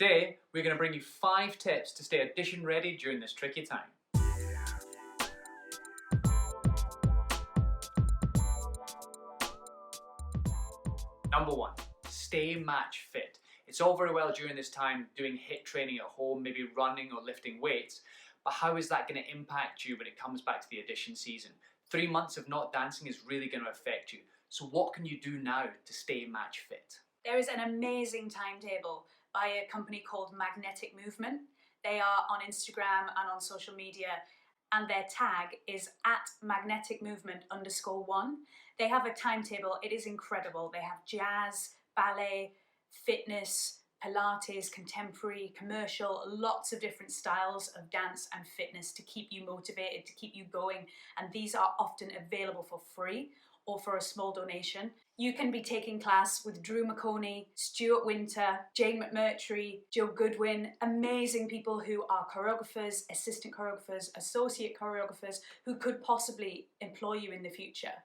Today, we're going to bring you 5 tips to stay audition ready during this tricky time. Number 1, stay match fit. It's all very well during this time doing HIIT training at home, maybe running or lifting weights, but how is that going to impact you when it comes back to the audition season? 3 months of not dancing is really going to affect you. So what can you do now to stay match fit? There is an amazing timetable by a company called Magnetic Movement. They are on Instagram and on social media, and their tag is @magneticmovement_1. They have a timetable. It is incredible. They have jazz, ballet, fitness, Pilates, contemporary, commercial, lots of different styles of dance and fitness to keep you motivated, to keep you going. And these are often available for free or for a small donation. You can be taking class with Drew McConey, Stuart Winter, Jane McMurtry, Joe Goodwin, amazing people who are choreographers, assistant choreographers, associate choreographers who could possibly employ you in the future.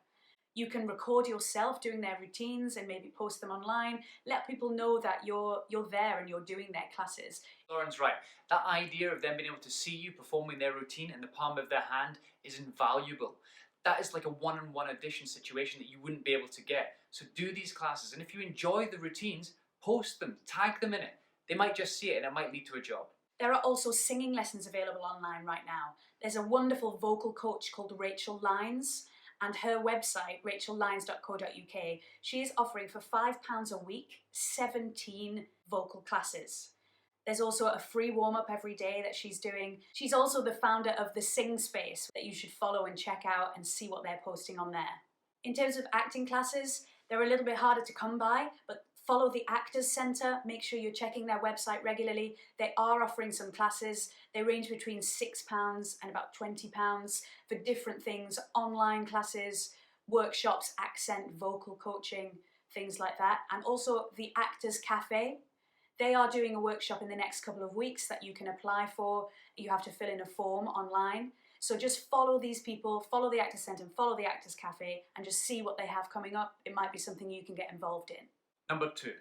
You can record yourself doing their routines and maybe post them online. Let people know that you're there and you're doing their classes. Lauren's right. That idea of them being able to see you performing their routine in the palm of their hand is invaluable. That is like a one-on-one audition situation that you wouldn't be able to get. So do these classes, and if you enjoy the routines, post them, tag them in it. They might just see it and it might lead to a job. There are also singing lessons available online right now. There's a wonderful vocal coach called Rachel Lynes, and her website, rachellynes.co.uk, she is offering for £5 a week, 17 vocal classes. There's also a free warm-up every day that she's doing. She's also the founder of the Sing Space that you should follow and check out and see what they're posting on there. In terms of acting classes, they're a little bit harder to come by, but follow the Actors Centre. Make sure you're checking their website regularly. They are offering some classes. They range between £6 and about £20 for different things, online classes, workshops, accent, vocal coaching, things like that. And also the Actors Cafe. They are doing a workshop in the next couple of weeks that you can apply for. You have to fill in a form online. So just follow these people, follow the Actors Centre, follow the Actors Cafe, and just see what they have coming up. It might be something you can get involved in. Number 2,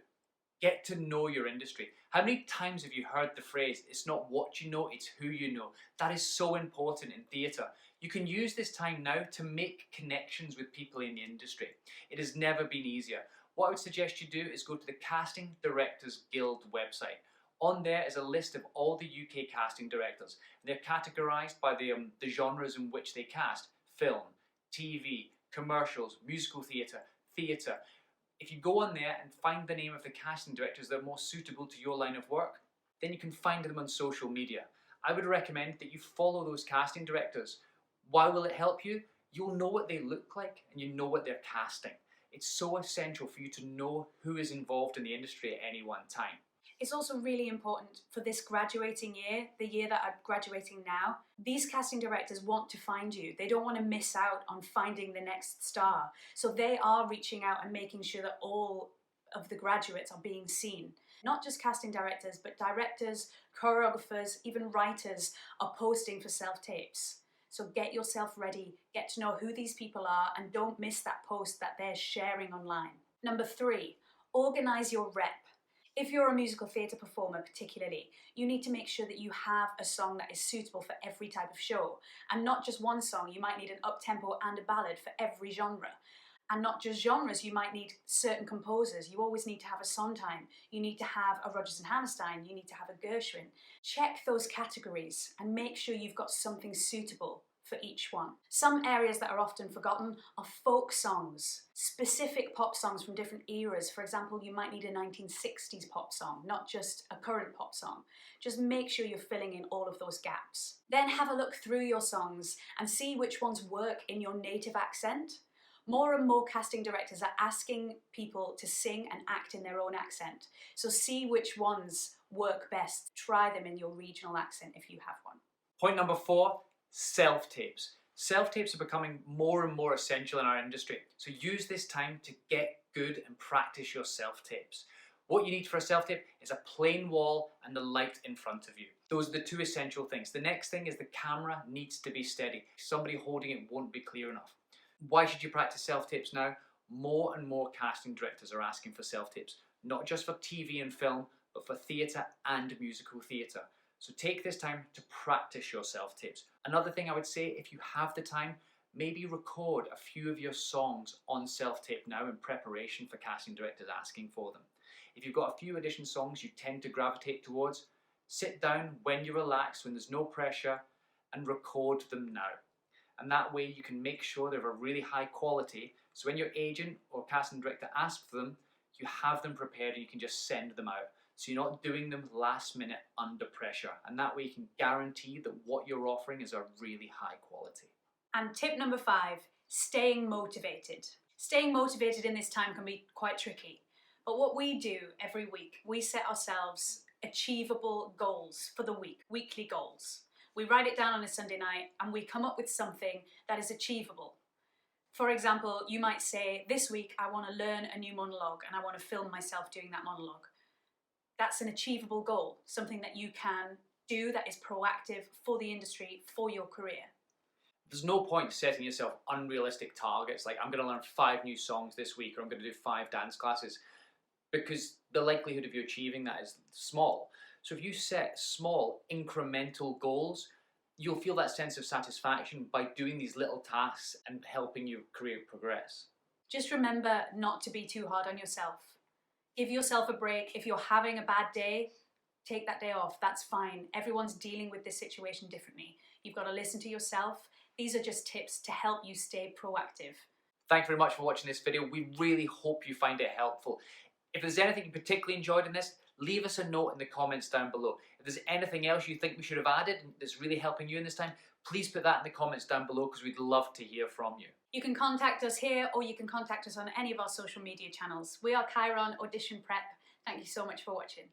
get to know your industry. How many times have you heard the phrase, it's not what you know, it's who you know? That is so important in theatre. You can use this time now to make connections with people in the industry. It has never been easier. What I would suggest you do is go to the Casting Directors Guild website. On there is a list of all the UK casting directors. They're categorised by the genres in which they cast: film, TV, commercials, musical theatre, theatre. If you go on there and find the name of the casting directors that are most suitable to your line of work, then you can find them on social media. I would recommend that you follow those casting directors. Why will it help you? You'll know what they look like and you know what they're casting. It's so essential for you to know who is involved in the industry at any one time. It's also really important for this graduating year, the year that I'm graduating now. These casting directors want to find you. They don't want to miss out on finding the next star. So they are reaching out and making sure that all of the graduates are being seen. Not just casting directors, but directors, choreographers, even writers are posting for self-tapes. So get yourself ready, get to know who these people are, and don't miss that post that they're sharing online. Number 3, organise your rep. If you're a musical theatre performer particularly, you need to make sure that you have a song that is suitable for every type of show. And not just one song, you might need an up-tempo and a ballad for every genre. And not just genres, you might need certain composers. You always need to have a Sondheim. You need to have a Rodgers and Hammerstein. You need to have a Gershwin. Check those categories and make sure you've got something suitable for each one. Some areas that are often forgotten are folk songs, specific pop songs from different eras. For example, you might need a 1960s pop song, not just a current pop song. Just make sure you're filling in all of those gaps. Then have a look through your songs and see which ones work in your native accent. More and more casting directors are asking people to sing and act in their own accent. So see which ones work best. Try them in your regional accent if you have one. Point number 4, self-tapes. Self-tapes are becoming more and more essential in our industry. So use this time to get good and practice your self-tapes. What you need for a self-tape is a plain wall and the light in front of you. Those are the 2 essential things. The next thing is the camera needs to be steady. Somebody holding it won't be clear enough. Why should you practice self-tapes now? More and more casting directors are asking for self-tapes, not just for TV and film, but for theatre and musical theatre. So take this time to practice your self-tapes. Another thing I would say, if you have the time, maybe record a few of your songs on self-tape now in preparation for casting directors asking for them. If you've got a few audition songs you tend to gravitate towards, sit down when you're relaxed, when there's no pressure, and record them now. And that way you can make sure they're of a really high quality, so when your agent or casting director asks for them, you have them prepared and you can just send them out. So you're not doing them last minute under pressure. And that way you can guarantee that what you're offering is a really high quality. And tip number 5, staying motivated. Staying motivated in this time can be quite tricky. But what we do every week, we set ourselves achievable goals for the week, weekly goals. We write it down on a Sunday night and we come up with something that is achievable. For example, you might say, this week I want to learn a new monologue and I want to film myself doing that monologue. That's an achievable goal, something that you can do that is proactive for the industry, for your career. There's no point setting yourself unrealistic targets like I'm going to learn 5 new songs this week or I'm going to do 5 dance classes, because the likelihood of you achieving that is small. So if you set small incremental goals, you'll feel that sense of satisfaction by doing these little tasks and helping your career progress. Just remember not to be too hard on yourself. Give yourself a break. If you're having a bad day, take that day off. That's fine. Everyone's dealing with this situation differently. You've got to listen to yourself. These are just tips to help you stay proactive. Thanks very much for watching this video. We really hope you find it helpful. If there's anything you particularly enjoyed in this, leave us a note in the comments down below. If there's anything else you think we should have added that's really helping you in this time, please put that in the comments down below because we'd love to hear from you. You can contact us here or you can contact us on any of our social media channels. We are Chiron Audition Prep. Thank you so much for watching.